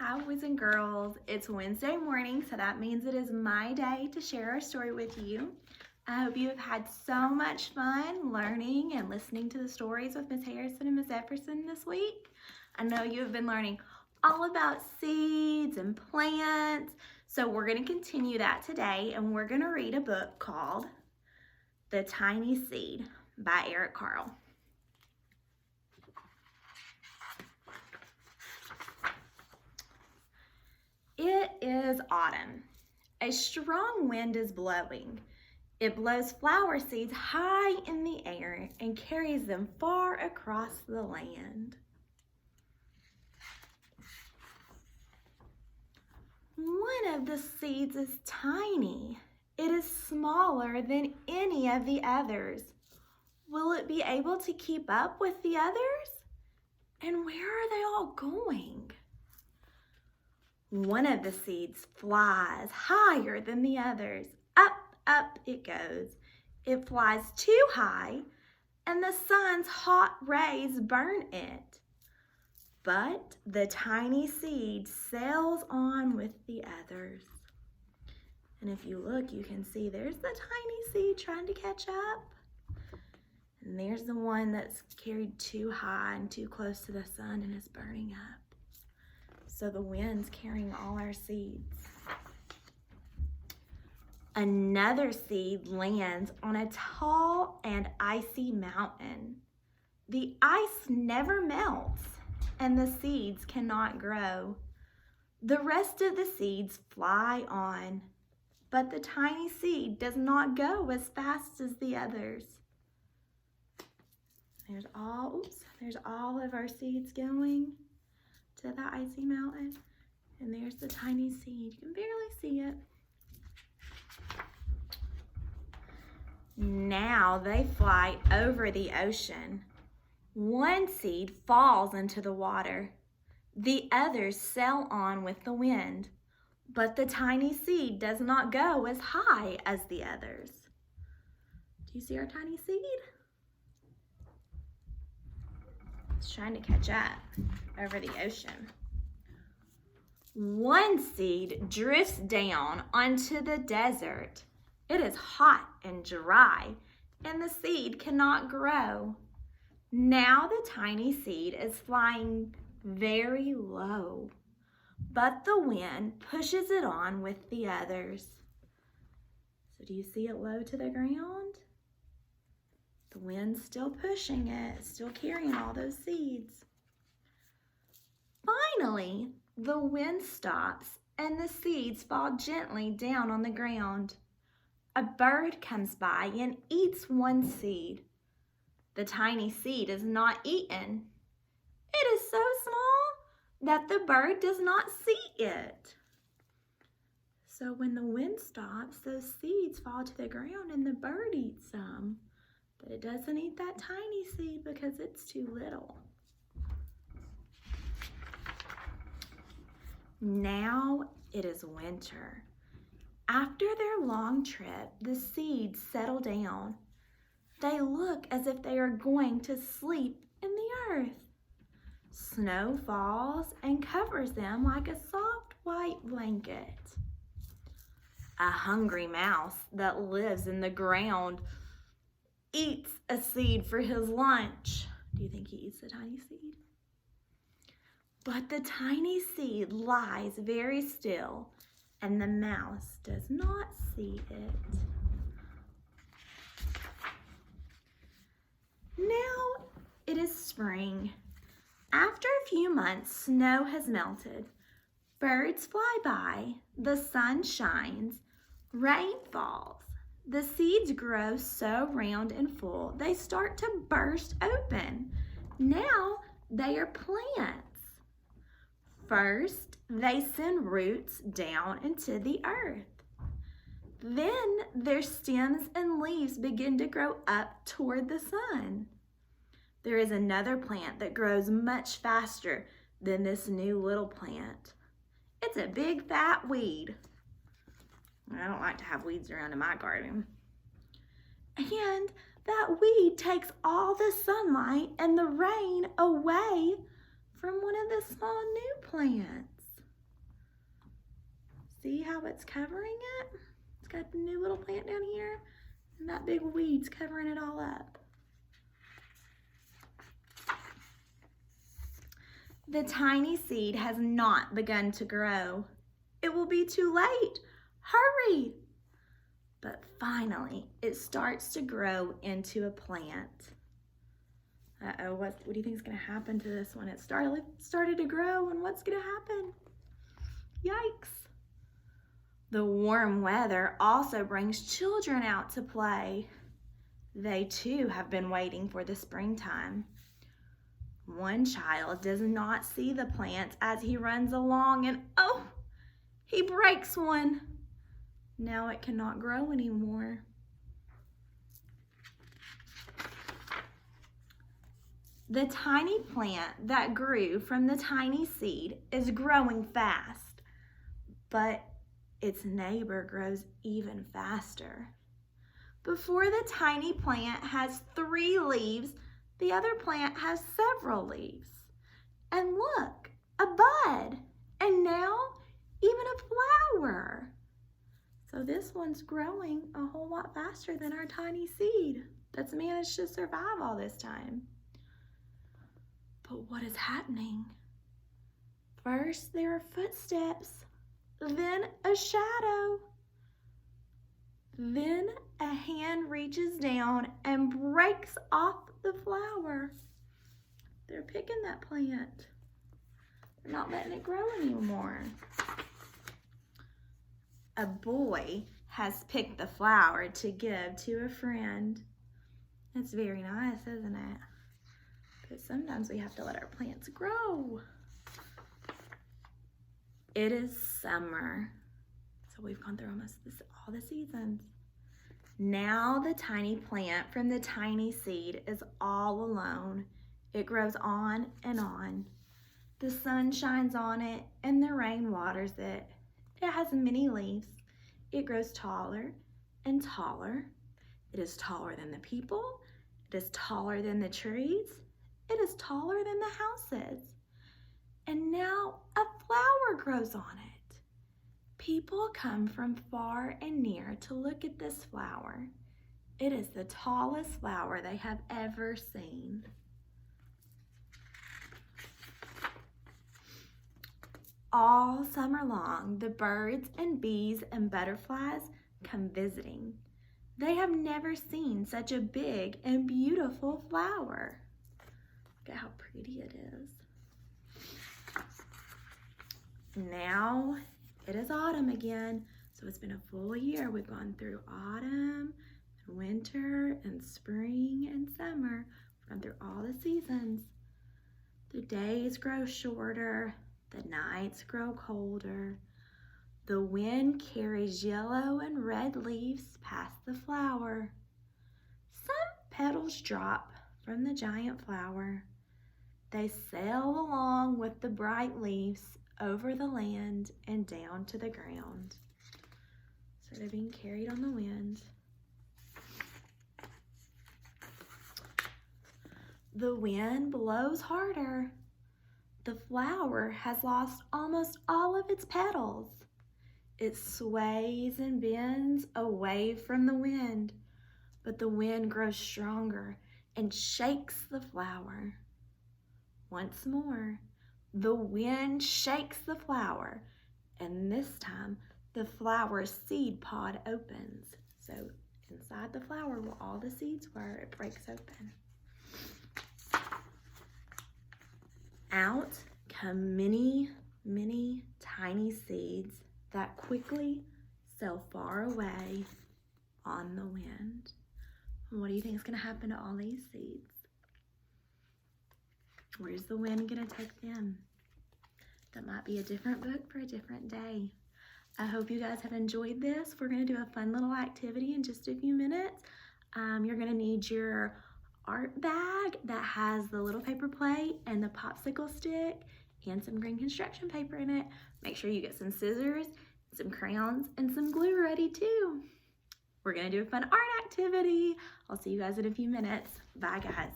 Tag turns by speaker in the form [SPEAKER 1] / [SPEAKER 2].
[SPEAKER 1] Hi, boys and girls. It's Wednesday morning, so that means it is my day to share our story with you. I hope you have had so much fun learning and listening to the stories with Miss Harrison and Miss Epperson this week. I know you have been learning all about seeds and plants, so we're going to continue that today, and we're going to read a book called The Tiny Seed by Eric Carle. It is autumn. A strong wind is blowing. It blows flower seeds high in the air and carries them far across the land. One of the seeds is tiny. It is smaller than any of the others. Will it be able to keep up with the others? And where are they all going? One of the seeds flies higher than the others. Up it goes. It flies too high, and the sun's hot rays burn it. But the tiny seed sails on with the others. And if you look, you can see there's the tiny seed trying to catch up. And there's the one that's carried too high and too close to the sun and is burning up. So the wind's carrying all our seeds. Another seed lands on a tall and icy mountain. The ice never melts, and the seeds cannot grow. The rest of the seeds fly on, but the tiny seed does not go as fast as the others. There's all of our seeds going to the icy mountain, and there's the tiny seed. You can barely see it. Now they fly over the ocean. One seed falls into the water. The others sail on with the wind, but the tiny seed does not go as high as the others. Do you see our tiny seed? It's trying to catch up over the ocean. One seed drifts down onto the desert. It is hot and dry, and the seed cannot grow. Now the tiny seed is flying very low, but the wind pushes it on with the others. So do you see it low to the ground? The wind's still pushing it, still carrying all those seeds. Finally, the wind stops and the seeds fall gently down on the ground. A bird comes by and eats one seed. The tiny seed is not eaten. It is so small that the bird does not see it. So when the wind stops, those seeds fall to the ground and the bird eats some. But it doesn't eat that tiny seed because it's too little. Now it is winter. After their long trip, the seeds settle down. They look as if they are going to sleep in the earth. Snow falls and covers them like a soft white blanket. A hungry mouse that lives in the ground eats a seed for his lunch. Do you think he eats the tiny seed? But the tiny seed lies very still, and the mouse does not see it. Now it is spring. After a few months, snow has melted. Birds fly by, the sun shines, rain falls. The seeds grow so round and full, they start to burst open. Now they are plants. First, they send roots down into the earth. Then their stems and leaves begin to grow up toward the sun. There is another plant that grows much faster than this new little plant. It's a big fat weed. I don't like to have weeds around in my garden. And that weed takes all the sunlight and the rain away from one of the small new plants. See how it's covering it? It's got the new little plant down here, and that big weed's covering it all up. The tiny seed has not begun to grow. It will be too late. Hurry! But finally, it starts to grow into a plant. Uh-oh, what do you think is going to happen to this one? It started to grow, and what's going to happen? Yikes! The warm weather also brings children out to play. They too have been waiting for the springtime. One child does not see the plants as he runs along, and oh, he breaks one. Now it cannot grow anymore. The tiny plant that grew from the tiny seed is growing fast, but its neighbor grows even faster. Before the tiny plant has 3 leaves, the other plant has several leaves. And look, a bud, and now even a flower. So this one's growing a whole lot faster than our tiny seed that's managed to survive all this time. But what is happening? First there are footsteps, then a shadow. Then a hand reaches down and breaks off the flower. They're picking that plant. They're not letting it grow anymore. A boy has picked the flower to give to a friend. It's very nice, isn't it? But sometimes we have to let our plants grow. It is summer. So we've gone through almost all the seasons. Now the tiny plant from the tiny seed is all alone. It grows on and on. The sun shines on it and the rain waters it. It has many leaves. It grows taller and taller. It is taller than the people. It is taller than the trees. It is taller than the houses. And now a flower grows on it. People come from far and near to look at this flower. It is the tallest flower they have ever seen. All summer long, the birds and bees and butterflies come visiting. They have never seen such a big and beautiful flower. Look at how pretty it is. Now it is autumn again, so it's been a full year. We've gone through autumn and winter and spring and summer. We've gone through all the seasons. The days grow shorter, the nights grow colder. The wind carries yellow and red leaves past the flower. Some petals drop from the giant flower. They sail along with the bright leaves over the land and down to the ground. So they're being carried on the wind. The wind blows harder. The flower has lost almost all of its petals. It sways and bends away from the wind, but the wind grows stronger and shakes the flower. Once more, the wind shakes the flower, and this time the flower's seed pod opens. So inside the flower where all the seeds were, it breaks open. Out come many, many tiny seeds that quickly sail far away on the wind. And what do you think is going to happen to all these seeds? Where's the wind going to take them? That might be a different book for a different day. I hope you guys have enjoyed this. We're going to do a fun little activity in just a few minutes. You're going to need your art bag that has the little paper plate and the popsicle stick and some green construction paper in it. Make sure you get some scissors, some crayons, and some glue ready too. We're going to do a fun art activity. I'll see you guys in a few minutes. Bye guys.